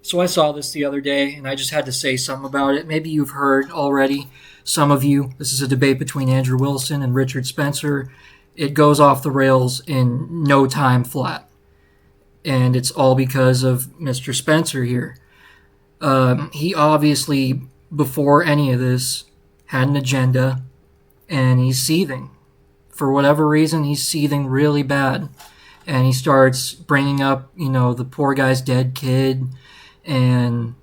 So I saw this the other day, and I just had to say something about it. Maybe you've heard already, some of you. This is a debate between Andrew Wilson and Richard Spencer. It goes off the rails in no time flat, and it's all because of Mr. Spencer here. He obviously, before any of this, had an agenda, and he's seething. For whatever reason, he's seething really bad. And he starts bringing up, the poor guy's dead kid and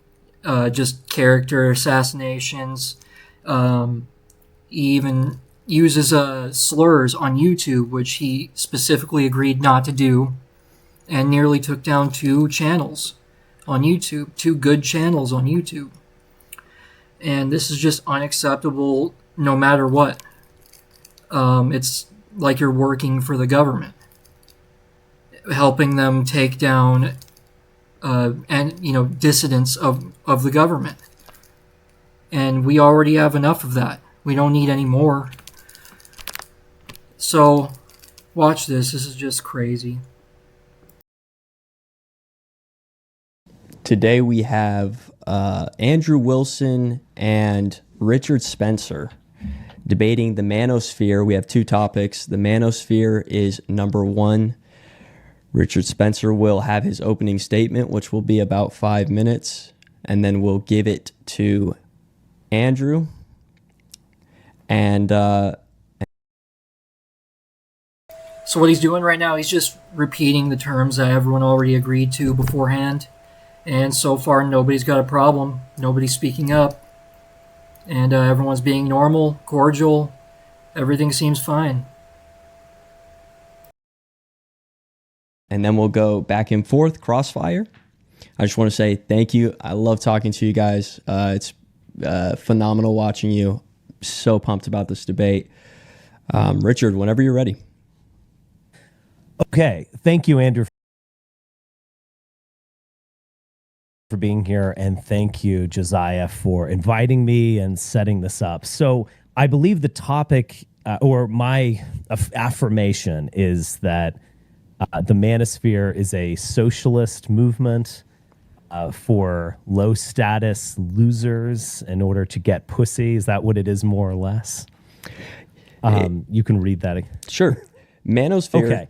just character assassinations. He even uses slurs on YouTube, which he specifically agreed not to do, and nearly took down two channels on YouTube, two good channels on YouTube. And this is just unacceptable no matter what. It's like you're working for the government, helping them take down dissidents of the government. And we already have enough of that. We don't need any more. So, watch this. This is just crazy. Today we have Andrew Wilson and Richard Spencer debating the manosphere. We have two topics. The manosphere is number one. Richard Spencer will have his opening statement, which will be about 5 minutes, and then we'll give it to Andrew. And so what he's doing right now, he's just repeating the terms that everyone already agreed to beforehand. And so far, nobody's got a problem. Nobody's speaking up. And everyone's being normal, cordial. Everything seems fine. And then we'll go back and forth, crossfire. I just want to say thank you. I love talking to you guys. It's phenomenal watching you. So pumped about this debate. Richard, whenever you're ready. Okay. Thank you, Andrew, for being here. And thank you, Josiah, for inviting me and setting this up. So I believe the topic or my affirmation is that the manosphere is a socialist movement for low status losers in order to get pussy. Is that what it is, more or less? You can read that. Sure. Manosphere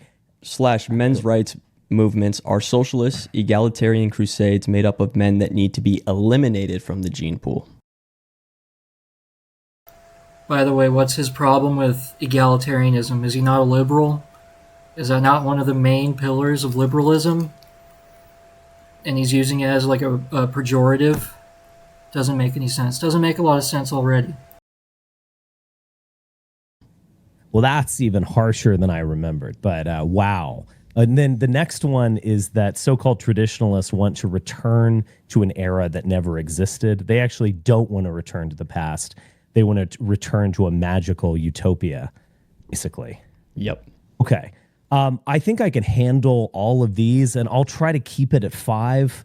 / men's rights movements are socialist, egalitarian crusades made up of men that need to be eliminated from the gene pool. By the way, what's his problem with egalitarianism? Is he not a liberal? Is that not one of the main pillars of liberalism? And he's using it as like a pejorative? Doesn't make any sense. Doesn't make a lot of sense already. Well, that's even harsher than I remembered, but wow. And then the next one is that so-called traditionalists want to return to an era that never existed. They actually don't want to return to the past. They want to return to a magical utopia, basically. Yep. Okay. I think I can handle all of these, and I'll try to keep it at 5.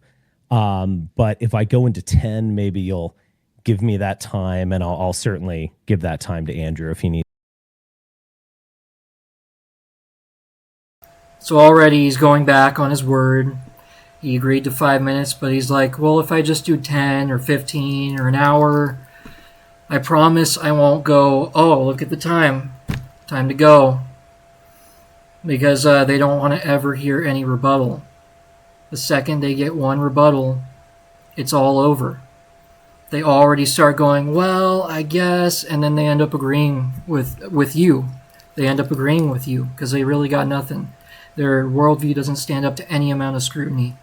But if I go into 10, maybe you'll give me that time, and I'll certainly give that time to Andrew if he needs. So already he's going back on his word. He agreed to 5 minutes, but he's like, well, if I just do 10 or 15 or an hour, I promise I won't go, oh, look at the time. Time to go. Because they don't want to ever hear any rebuttal. The second they get one rebuttal, it's all over. They already start going, well, I guess, and then they end up agreeing with you. They end up agreeing with you because they really got nothing. Their worldview doesn't stand up to any amount of scrutiny.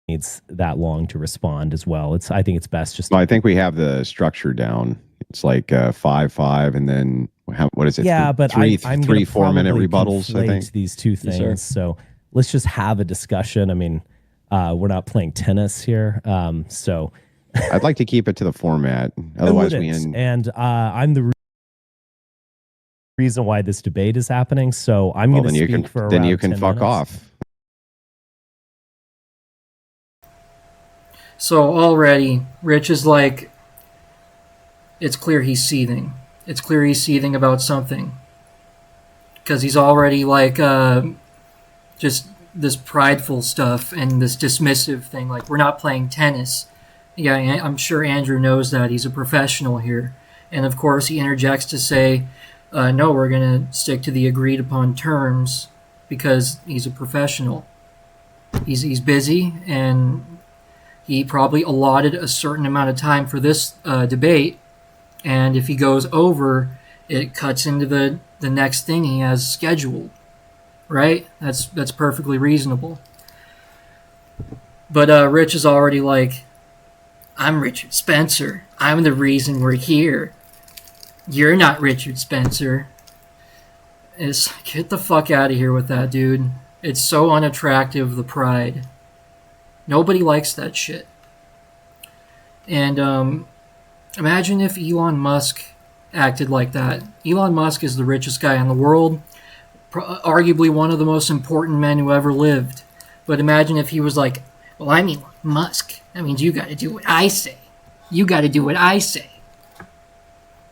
Needs that long to respond as well. I think it's best just. Well, I think we have the structure down. It's like 5, and then what is it? Yeah, but I'm 3 4-minute rebuttals. I think these two things. Yes, so let's just have a discussion. I mean, we're not playing tennis here, so I'd like to keep it to the format. Otherwise, we end. And I'm the reason why this debate is happening. So I'm going to speak for around 10 minutes. Then you can fuck off. So already, Rich is like, it's clear he's seething. It's clear he's seething about something. Because he's already like, just this prideful stuff and this dismissive thing, like we're not playing tennis. Yeah, I'm sure Andrew knows that. He's a professional here. And of course, he interjects to say, no, we're going to stick to the agreed upon terms because he's a professional. He's busy, and he probably allotted a certain amount of time for this debate. And if he goes over, it cuts into the next thing he has scheduled. Right? That's perfectly reasonable. But Rich is already like, I'm Richard Spencer. I'm the reason we're here. You're not Richard Spencer. It's get the fuck out of here with that, dude. It's so unattractive, the pride. Nobody likes that shit. And imagine if Elon Musk acted like that. Elon Musk is the richest guy in the world, arguably one of the most important men who ever lived. But imagine if he was like, well, I'm Elon Musk. That means you got to do what I say. You got to do what I say.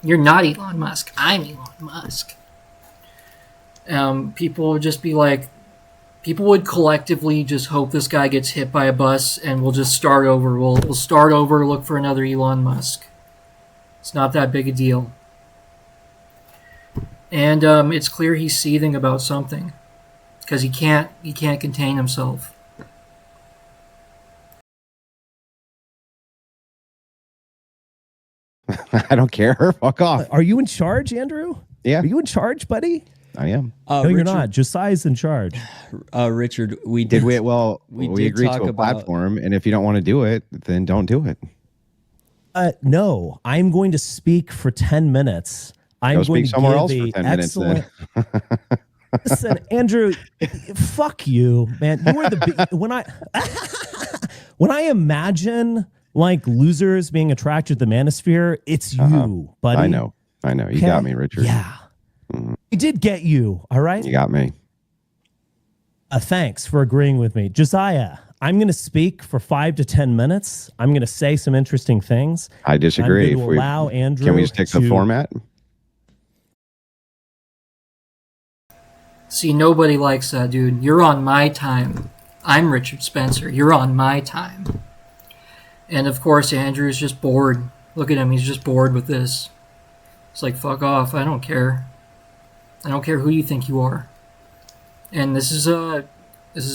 You're not Elon Musk. I'm Elon Musk. People would just be like, people would collectively just hope this guy gets hit by a bus and we'll just start over. We'll start over, look for another Elon Musk. It's not that big a deal. And it's clear he's seething about something because he can't contain himself. I don't care. Fuck off. Are you in charge, Andrew? Yeah, Are you in charge, buddy? I am. No, you're not. Josiah's in charge. Richard, we Did we? Well, we did agreed talk to a about- platform, and if you don't want to do it, then don't do it. No, I'm going to speak for 10 minutes. I'm Go going speak to somewhere give else for the 10 minutes then. Listen, Andrew, fuck you, man. You are the when I imagine like losers being attracted to the manosphere, it's you, buddy. I know. You Okay? got me, Richard. Yeah. I did get you, all right? You got me. Thanks for agreeing with me. Josiah, I'm going to speak for 5 to 10 minutes. I'm going to say some interesting things. I disagree. I'm going to allow Andrew Can we stick to the format? See, nobody likes that, dude. You're on my time. I'm Richard Spencer. You're on my time. And of course, Andrew's just bored. Look at him. He's just bored with this. It's like, fuck off. I don't care. I don't care who you think you are. And this is a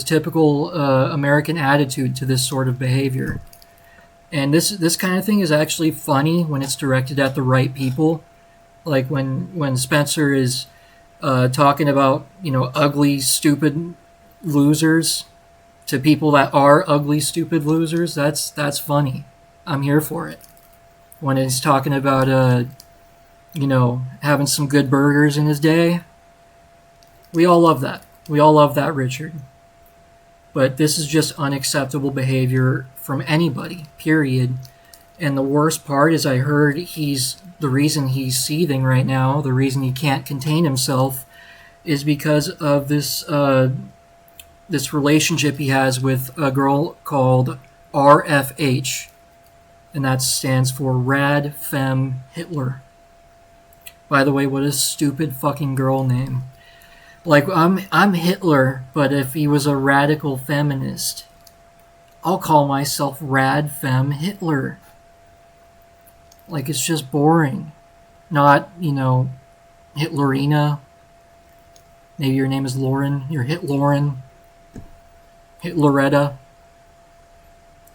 typical American attitude to this sort of behavior. And this kind of thing is actually funny when it's directed at the right people. Like when Spencer is talking about, ugly, stupid losers to people that are ugly, stupid losers. That's funny. I'm here for it. When he's talking about having some good burgers in his day. We all love that. We all love that, Richard. But this is just unacceptable behavior from anybody, period. And the worst part is I heard the reason he's seething right now, the reason he can't contain himself, is because of this relationship he has with a girl called RFH. And that stands for Rad Femme Hitler. By the way, what a stupid fucking girl name. Like, I'm Hitler, but if he was a radical feminist, I'll call myself Rad Femme Hitler. Like, it's just boring. Not, Hitlerina. Maybe your name is Lauren. You're Hitlauren. Hitleretta.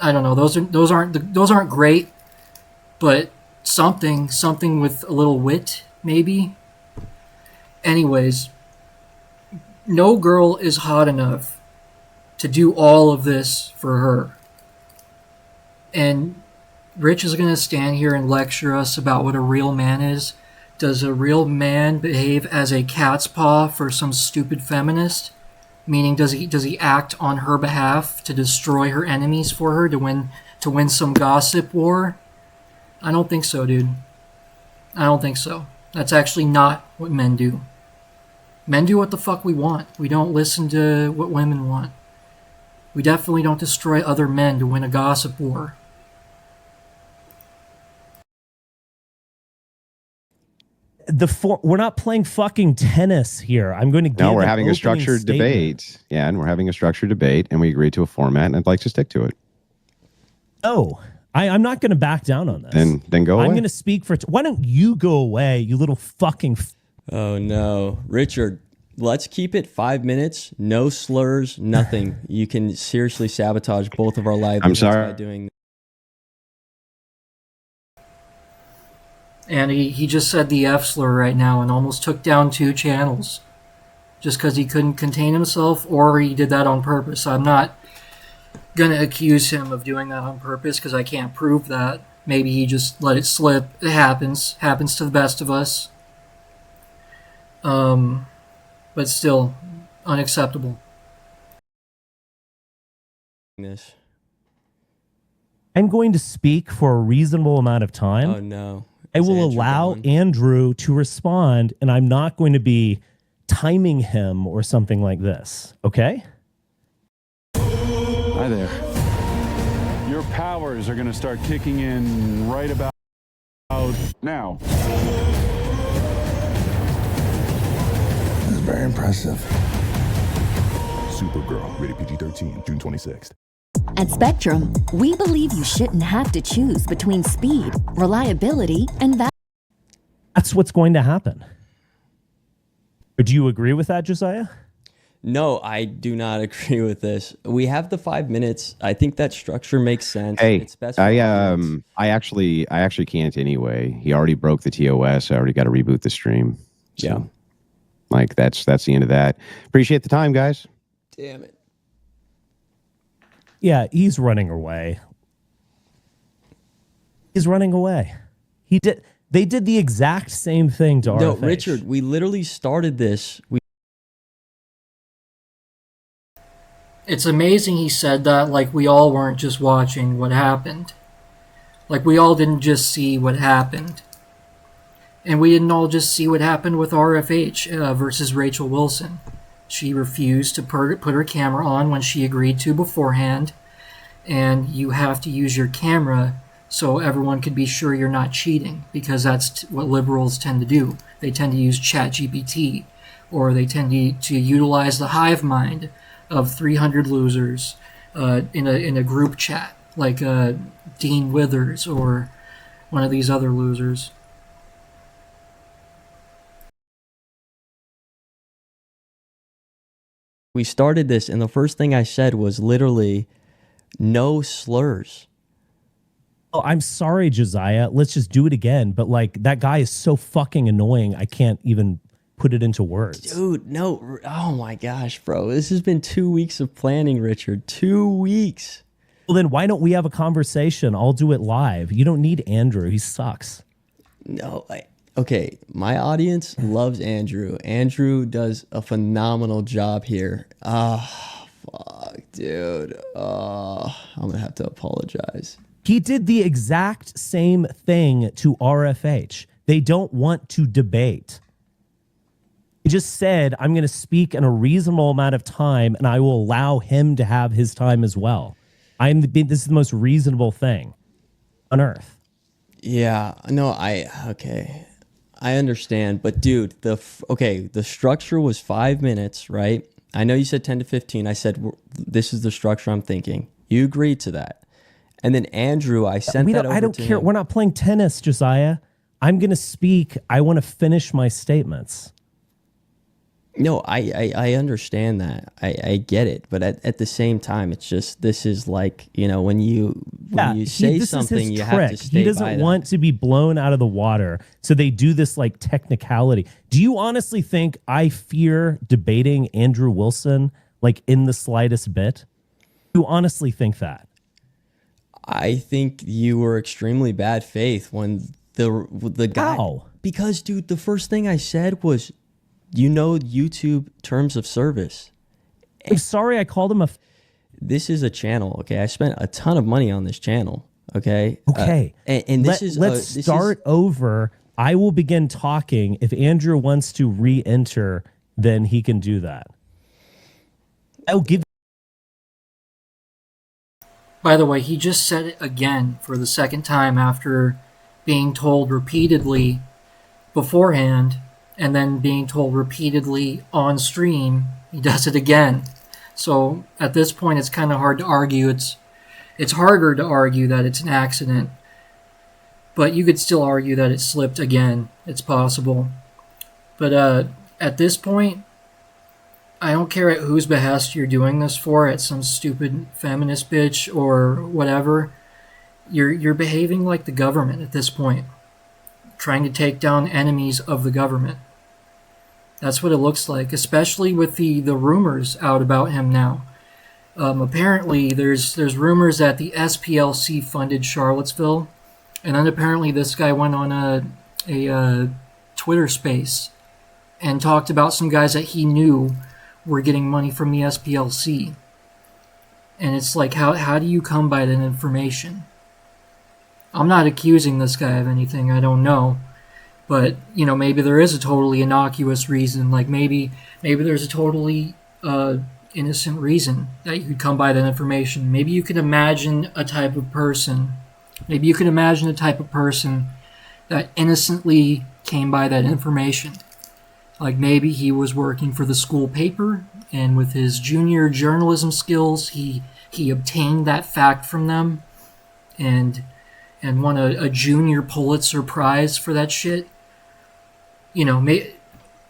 I don't know. Those aren't great, but something with a little wit, maybe. Anyways, no girl is hot enough to do all of this for her. And Rich is going to stand here and lecture us about what a real man is. Does a real man behave as a cat's paw for some stupid feminist? Meaning, does he act on her behalf to destroy her enemies for her, to win some gossip war? I don't think so, dude. I don't think so. That's actually not what men do. Men do what the fuck we want. We don't listen to what women want. We definitely don't destroy other men to win a gossip war. We're not playing fucking tennis here. I'm going to give No, we're an having a opening structured statement. debate. Yeah, and we're having a structured debate, and we agreed to a format, and I'd like to stick to it. Oh, I'm not going to back down on this. Then go away. I'm going to speak for. Why don't you go away, you little fucking. Oh no, Richard. Let's keep it 5 minutes. No slurs, nothing. You can seriously sabotage both of our livelihoods I'm sorry. by doing this. And he just said the F slur right now and almost took down 2 channels just because he couldn't contain himself, or he did that on purpose. I'm not going to accuse him of doing that on purpose because I can't prove that. Maybe he just let it slip. It happens to the best of us. But still, unacceptable. This. I'm going to speak for a reasonable amount of time. Oh no. I Is will Andrew allow gone? Andrew to respond, and I'm not going to be timing him or something like this. Okay? Hi there. Your powers are going to start kicking in right about now. This is very impressive. Supergirl, rated PG-13, June 26th. At Spectrum, we believe you shouldn't have to choose between speed, reliability, and value. That's what's going to happen. Do you agree with that, Josiah? No, I do not agree with this. We have the 5 minutes. I think that structure makes sense. Hey, It's best for our audience. I actually can't anyway. He already broke the TOS. I already got to reboot the stream. So, Yeah. like that's the end of that. Appreciate the time, guys. Damn it. Yeah, he's running away. He's running away. They did the exact same thing to No, RFH. Richard, we literally started this. It's amazing he said that like we all weren't just watching what happened. Like we all didn't just see what happened. And we didn't all just see what happened with RFH versus Rachel Wilson. She refused to put her camera on when she agreed to beforehand. And you have to use your camera so everyone could be sure you're not cheating, because that's what liberals tend to do. They tend to use ChatGPT, or they tend to utilize the hive mind of 300 losers in a group chat, like Dean Withers or one of these other losers. We started this, and the first thing I said was literally no slurs. Oh, I'm sorry, Josiah. Let's just do it again. But like that guy is so fucking annoying. I can't even put it into words. Dude, no. Oh my gosh, bro. This has been 2 weeks of planning, Richard. 2 weeks. Well, then why don't we have a conversation? I'll do it live. You don't need Andrew. He sucks. No, okay. My audience loves Andrew. Andrew does a phenomenal job here. Ah, fuck, dude. I'm going to have to apologize. He did the exact same thing to RFH. They don't want to debate. He just said, I'm going to speak in a reasonable amount of time, and I will allow him to have his time as well. This is the most reasonable thing on earth. Yeah, no, okay. I understand, but dude, the structure was 5 minutes, right? I know you said 10 to 15. I said this is the structure I'm thinking. You agreed to that. And then Andrew, I sent that over I don't to care. him. We're not playing tennis, Josiah. I'm going to speak. I want to finish my statements. No, I understand that. I get it. But at the same time, it's just, this is like, when you say something, you have to stay He doesn't want to be blown out of the water. So they do this like technicality. Do you honestly think I fear debating Andrew Wilson like in the slightest bit? Do you honestly think that? I think you were extremely bad faith when the guy. How? Because, dude, the first thing I said was, YouTube terms of service. I'm sorry I called him a... This is a channel, okay? I spent a ton of money on this channel, okay? Okay. And let's start over. I will begin talking. If Andrew wants to re-enter, then he can do that. I'll give... By the way, he just said it again for the second time after being told repeatedly beforehand and then being told repeatedly on stream he does it again. So at this point, it's kind of hard to argue. It's harder to argue that it's an accident, but you could still argue that it slipped again. It's possible. But at this point, I don't care at whose behest you're doing this for, at some stupid feminist bitch or whatever. You're behaving like the government at this point, trying to take down enemies of the government. That's what it looks like, especially with the rumors out about him now. Apparently, there's rumors that the SPLC funded Charlottesville, and then apparently this guy went on a Twitter space and talked about some guys that he knew were getting money from the SPLC. And it's like, how do you come by that information? I'm not accusing this guy of anything, I don't know. But, you know, maybe there is a totally innocuous reason. Like maybe there's a totally innocent reason that you could come by that information. Maybe you could imagine a type of person. Maybe you could imagine a type of person that innocently came by that information. Like maybe he was working for the school paper, and with his junior journalism skills, he obtained that fact from them, and won a junior Pulitzer Prize for that shit. You know,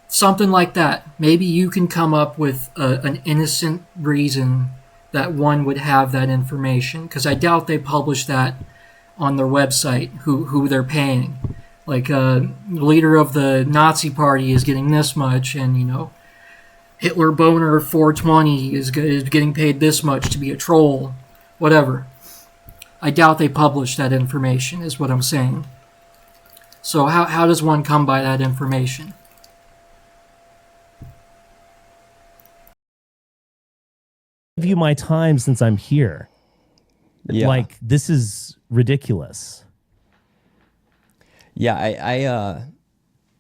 something like that. Maybe you can come up with an innocent reason that one would have that information, because I doubt they publish that on their website, who they're paying. Like, the leader of the Nazi party is getting this much, and, you know, Hitler Boner 420 is getting paid this much to be a troll. Whatever. I doubt they publish that information, is what I'm saying. So how does one come by that information? Give you my time since I'm here. Yeah. Like, this is ridiculous. Yeah,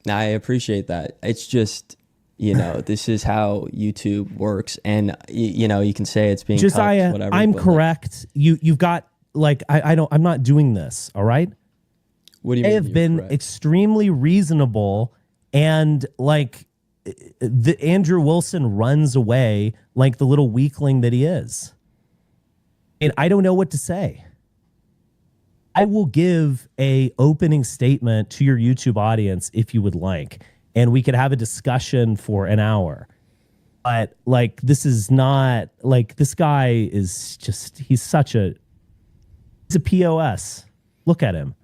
I appreciate that. It's just, you know, this is how YouTube works, and you know, you can say it's being Josiah, cucked, whatever. I'm correct. You've got, like, I'm not doing this. All right. What do you They mean? have you're been correct? extremely reasonable, and like the Andrew Wilson runs away like the little weakling that he is. And I don't know what to say. I will give a opening statement to your YouTube audience if you would like, and we could have a discussion for an hour. But like, this is not like, this guy is just, he's a POS. Look at him.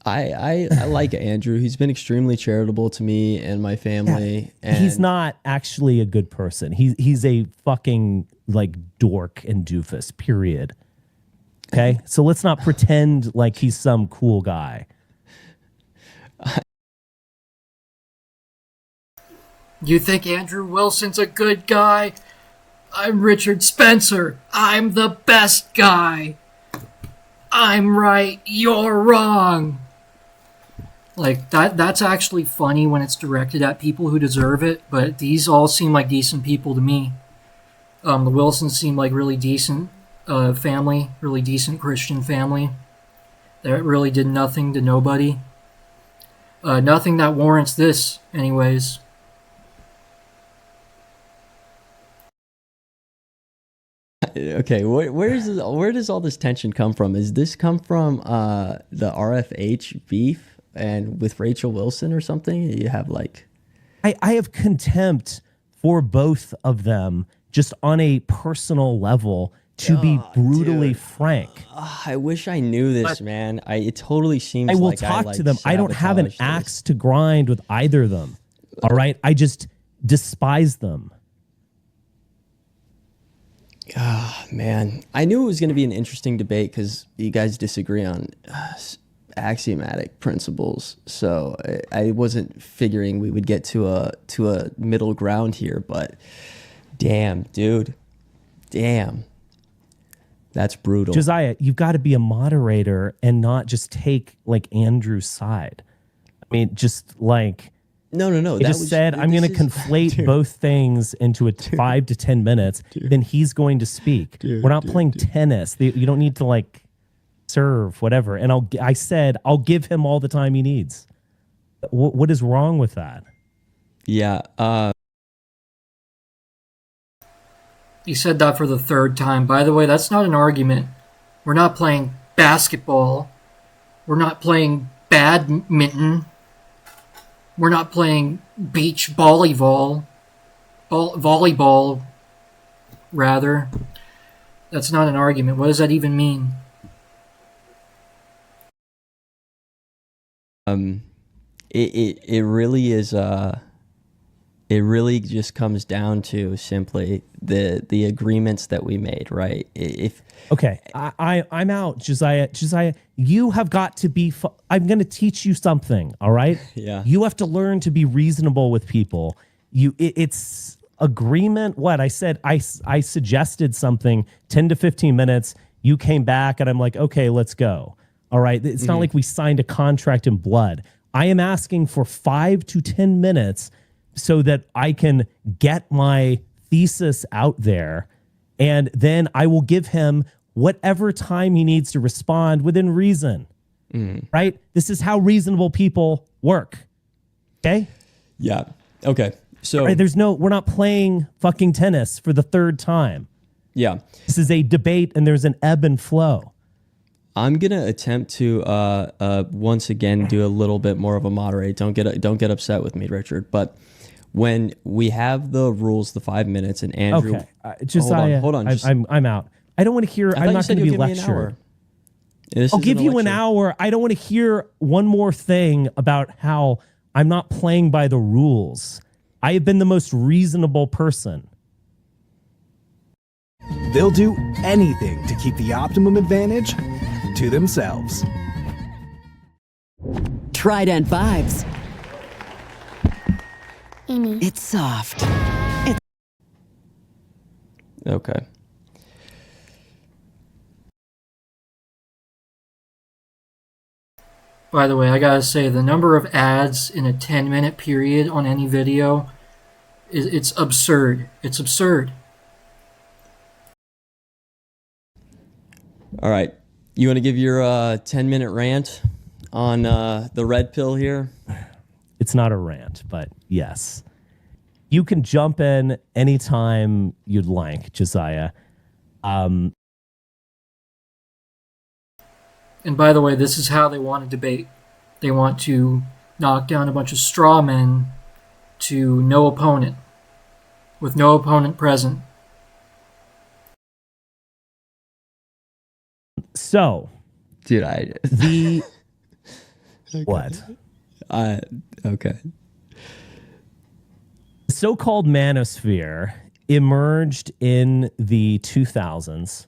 I like Andrew. He's been extremely charitable to me and my family. And He's not actually a good person. He's a fucking like dork and doofus, period. Okay? So let's not pretend like he's some cool guy. You think Andrew Wilson's a good guy? I'm Richard Spencer. I'm the best guy. I'm right, you're wrong. Like, that's actually funny when it's directed at people who deserve it, but these all seem like decent people to me. The Wilsons seem like really decent family, really decent Christian family that really did nothing to nobody. Nothing that warrants this, anyways. Okay, where does all this tension come from? Is this come from the RFH beef and with Rachel Wilson or something? You have like, I have contempt for both of them just on a personal level, to be brutally frank. I wish I knew this, man. It totally seems I will like talk I to them. I don't have an sabotaged axe this. to grind with either of them. All right? I just despise them. Man, I knew it was going to be an interesting debate because you guys disagree on axiomatic principles. So I wasn't figuring we would get to a middle ground here. But damn, dude, damn, that's brutal. Josiah, you've got to be a moderator and not just take like Andrew's side. I mean, just like No. he just said, I'm going to conflate both things into a 5 to 10 minutes. Then he's going to speak. We're not playing tennis. You don't need to like serve whatever. And I said I'll give him all the time he needs. What is wrong with that? Yeah. He said that for the third time. By the way, that's not an argument. We're not playing basketball. We're not playing badminton. We're not playing beach volleyball. Volleyball, rather. That's not an argument. What does that even mean? It really is. It really just comes down to simply the agreements that we made, right? If Okay, I'm out, Josiah. Josiah, you have got to be. I'm going to teach you something. All right. Yeah. You have to learn to be reasonable with people. It's agreement. What I said, I suggested something 10 to 15 minutes. You came back, and I'm like, okay, let's go. All right. It's not like we signed a contract in blood. I am asking for 5 to 10 minutes so that I can get my thesis out there, and then I will give him whatever time he needs to respond within reason. Right? This is how reasonable people work. Okay? yeah, okay. So Right? We're not playing fucking tennis for the third time. yeah, This is a debate, and there's an ebb and flow. I'm gonna attempt to once again do a little bit more of a moderate. Don't get upset with me, Richard. But when we have the rules, the 5 minutes, and Andrew, Okay. Josiah, hold on. I'm out. I don't want to hear. I thought I'm you not said going to you'll be give me an hour. lectured. This I'll isn't give a you an lecture. hour. I don't want to hear one more thing about how I'm not playing by the rules. I have been the most reasonable person. They'll do anything to keep the optimum advantage to themselves. Trident Vibes. Amy. It's soft. Okay. By the way, I gotta say, the number of ads in a 10-minute period on any video, it's absurd. It's absurd. All right. You want to give your 10-minute rant on the red pill here? It's not a rant, but yes. You can jump in anytime you'd like, Josiah. And by the way, this is how they want to debate. They want to knock down a bunch of straw men to no opponent, with no opponent present. So, Dude, I the what? okay. The so-called manosphere emerged in the 2000s,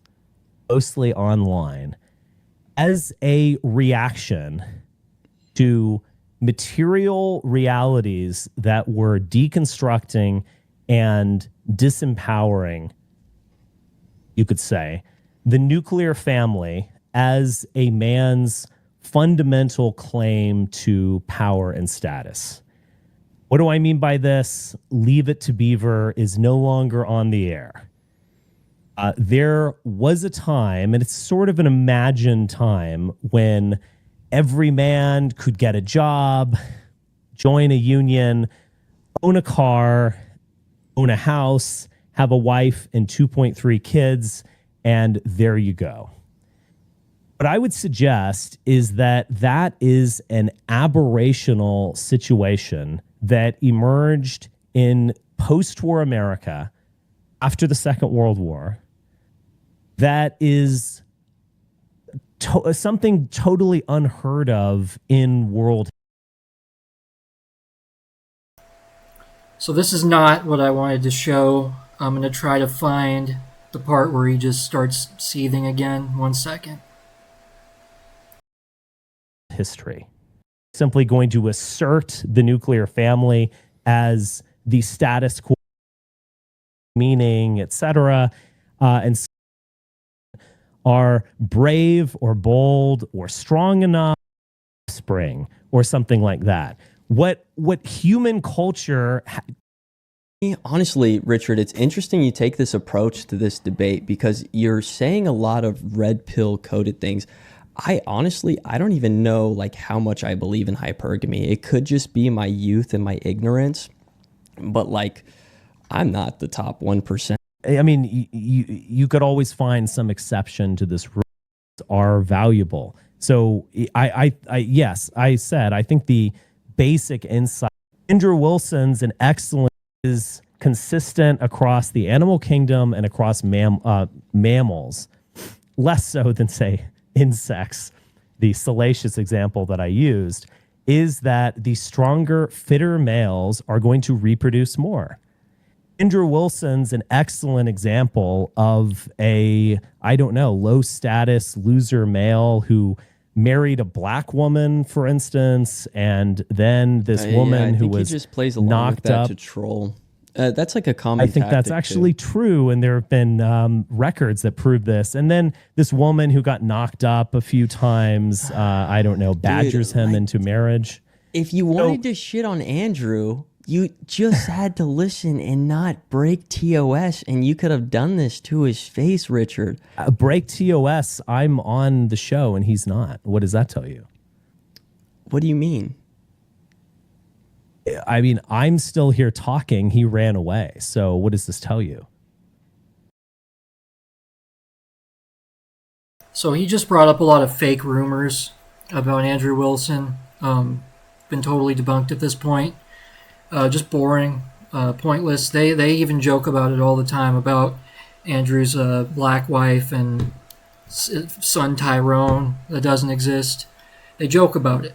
mostly online, as a reaction to material realities that were deconstructing and disempowering, you could say, the nuclear family as a man's fundamental claim to power and status. What do I mean by this? Leave It to Beaver is no longer on the air. There was a time, and it's sort of an imagined time, when every man could get a job, join a union, own a car, own a house, have a wife and 2.3 kids, and there you go. What I would suggest is that that is an aberrational situation that emerged in post-war America after the Second World War. That is something totally unheard of in world. So this is not what I wanted to show. I'm going to try to find the part where he just starts seething again. 1 second. History. Simply going to assert the nuclear family as the status quo, meaning, etc., and are brave or bold or strong enough, spring or something like that. What human culture Honestly, Richard, it's interesting you take this approach to this debate because you're saying a lot of red pill coded things. I honestly, I don't even know like how much I believe in hypergamy. It could just be my youth and my ignorance, but like I'm not the top 1%. I mean, you could always find some exception to this rule. Are valuable. So yes, I said I think the basic insight. Andrew Wilson's an excellent is consistent across the animal kingdom and across mammals, less so than say insects. The salacious example that I used is that the stronger, fitter males are going to reproduce more. Andrew Wilson's an excellent example of a, I don't know, low status loser male who married a black woman, for instance, and then this woman who was he just plays along knocked with that up to troll. That's like a common. I think that's actually true, and there have been records that prove this. And then this woman who got knocked up a few times, I don't know, badgers him into marriage. If you wanted to shit on Andrew, you just had to listen and not break TOS, and you could have done this to his face, Richard. Break TOS, I'm on the show, and he's not. What does that tell you? What do you mean? I mean, I'm still here talking. He ran away. So what does this tell you? So he just brought up a lot of fake rumors about Andrew Wilson. Been totally debunked at this point. Just boring, pointless. They even joke about it all the time about Andrew's black wife and son Tyrone that doesn't exist. They joke about it.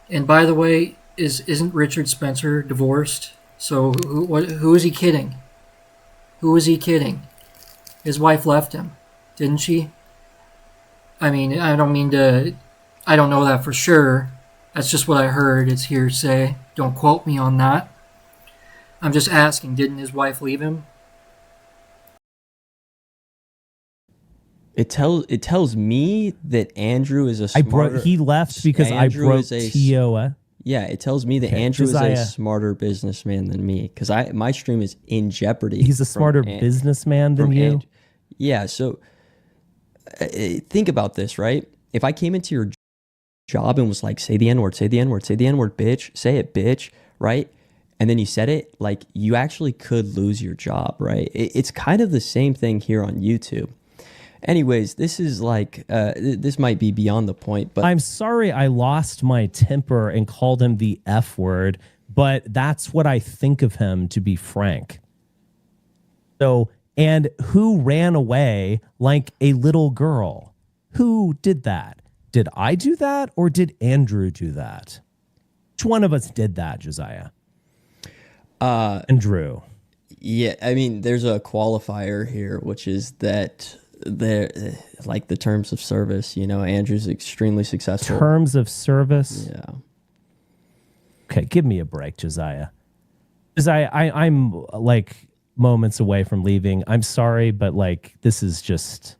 And by the way, isn't Richard Spencer divorced? So who is he kidding? Who is he kidding? His wife left him, didn't she? I mean, I don't know that for sure. That's just what I heard. It's hearsay. Don't quote me on that. I'm just asking, didn't his wife leave him? It tells me that Andrew is a smarter... he left because Andrew I broke TOS. Yeah, it tells me that Andrew is a smarter businessman than me because my stream is in jeopardy. He's a smarter businessman than you? Yeah, so think about this, right? If I came into your job and was like, say the N-word, say the N-word, say the N-word, bitch, say it, bitch, right? And then you said it, like you actually could lose your job, right? It's kind of the same thing here on YouTube. Anyways, this is like, this might be beyond the point, but... I'm sorry I lost my temper and called him the F word, but that's what I think of him, to be frank. So, and who ran away like a little girl? Who did that? Did I do that or did Andrew do that? Which one of us did that, Josiah? Andrew. Yeah, I mean, there's a qualifier here, which is that they're like the terms of service. You know, Andrew's extremely successful. Terms of service? Yeah. Okay, give me a break, Josiah. Josiah, I'm like moments away from leaving. I'm sorry, but like this is just...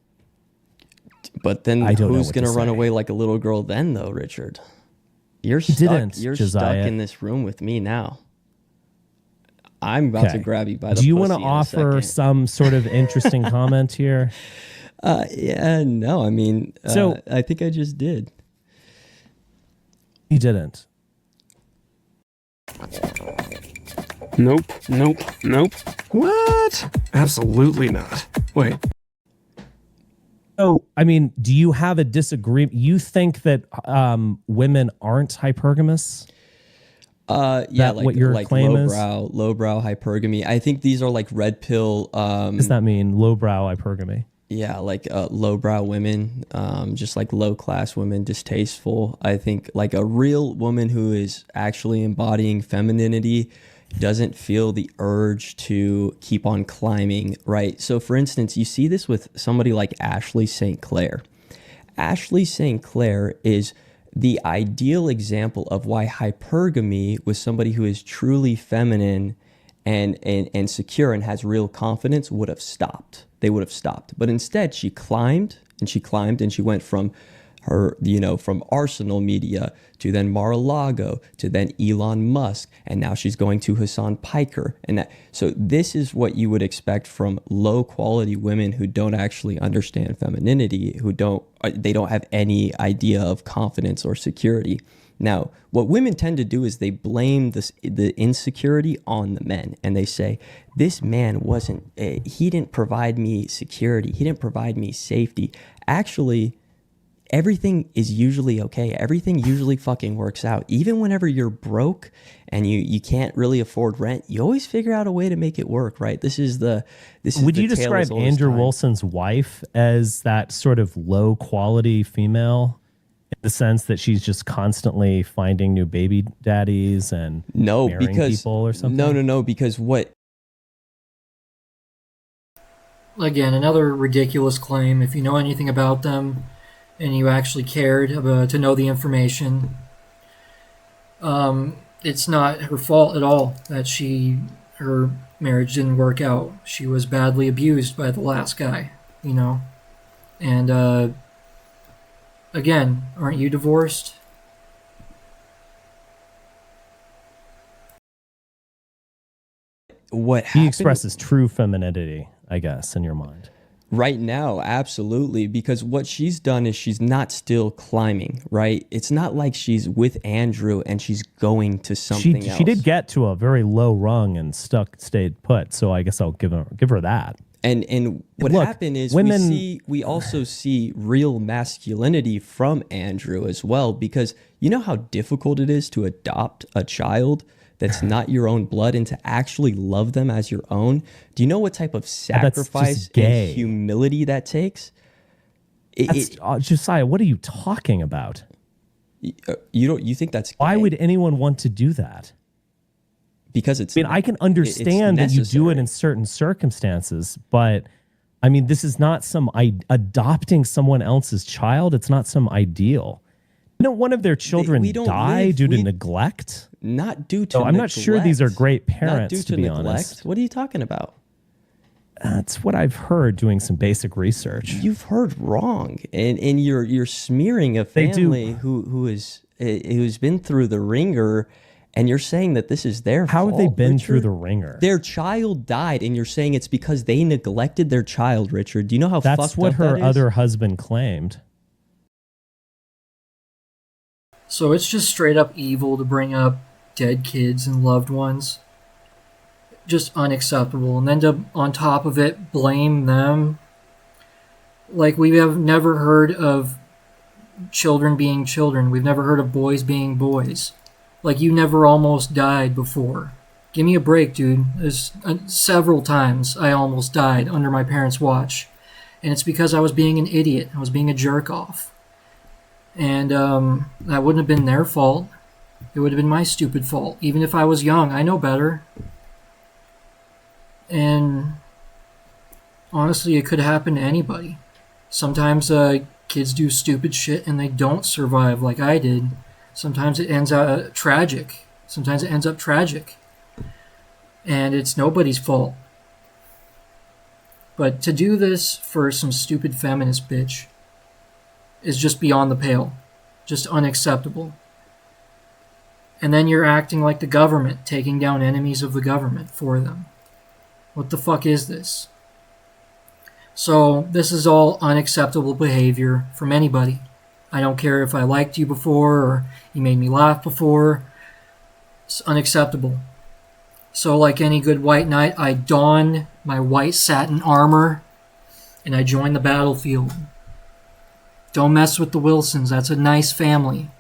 But then who's going to run away like a little girl then, though, Richard? You're stuck. You're stuck in this room with me now. I'm about to grab you by the pussy. Do you want to offer some sort of interesting comment here? Yeah, no. I mean, so I think I just did. You didn't. Nope. What? Absolutely not. Wait. So, I mean, do you have a disagreement? You think that women aren't hypergamous? Yeah, like lowbrow hypergamy. I think these are like red pill. What does that mean, lowbrow hypergamy? Yeah, like lowbrow women, just like low class women, distasteful. I think like a real woman who is actually embodying femininity doesn't feel the urge to keep on climbing, right? So for instance, you see this with somebody like Ashley St. Clair. Ashley St. Clair is the ideal example of why hypergamy with somebody who is truly feminine and secure and has real confidence would have stopped. They would have stopped. But instead she climbed and she climbed and she went from her, from Arsenal Media to then Mar-a-Lago to then Elon Musk, and now she's going to Hassan Piker. So this is what you would expect from low quality women who don't actually understand femininity, they don't have any idea of confidence or security. Now, what women tend to do is they blame the insecurity on the men, and they say, this man he didn't provide me security, he didn't provide me safety. Actually, everything is usually okay. Everything usually fucking works out. Even whenever you're broke and you can't really afford rent, you always figure out a way to make it work, right? Would you describe Andrew Wilson's wife as that sort of low quality female, in the sense that she's just constantly finding new baby daddies and marrying people or something? No, because what? Again, another ridiculous claim. If you know anything about them and you actually cared to know the information, it's not her fault at all that her marriage didn't work out. She was badly abused by the last guy, and again, aren't you divorced? What he expresses true femininity, I guess, in your mind. Right now, absolutely, because what she's done is she's not still climbing, right? It's not like she's with Andrew and she's going to something else. She did get to a very low rung and stayed put, so I guess I'll give her that. And what happened is we also see real masculinity from Andrew as well, because you know how difficult it is to adopt a child that's not your own blood and to actually love them as your own. Do you know what type of sacrifice and humility that takes? Josiah, what are you talking about? You think that's gay? Why would anyone want to do that? Because I can understand that you do it in certain circumstances, but I mean, this is not adopting someone else's child. It's not some ideal. One of their children die due to neglect. Not due to. I'm not sure these are great parents, to be honest. What are you talking about? That's what I've heard doing some basic research. You've heard wrong, and you're smearing a family who's been through the ringer, and you're saying that this is their fault. How have they been through the ringer? Their child died, and you're saying it's because they neglected their child, Richard. Do you know how fucked up that is? That's what her other husband claimed. So it's just straight up evil to bring up dead kids and loved ones. Just unacceptable. And then to, on top of it, blame them. Like, we have never heard of children being children. We've never heard of boys being boys. Like, you never almost died before. Give me a break, dude. There's several times I almost died under my parents' watch. And it's because I was being an idiot. I was being a jerk off. And that wouldn't have been their fault. It would have been my stupid fault. Even if I was young, I know better. And honestly, it could happen to anybody. Sometimes kids do stupid shit and they don't survive like I did. Sometimes it ends up tragic. And it's nobody's fault. But to do this for some stupid feminist bitch is just beyond the pale. Just unacceptable. And then you're acting like the government, taking down enemies of the government for them. What the fuck is this? So, this is all unacceptable behavior from anybody. I don't care if I liked you before or you made me laugh before. It's unacceptable. So, like any good white knight, I don my white satin armor and I join the battlefield. Don't mess with the Wilsons. That's a nice family.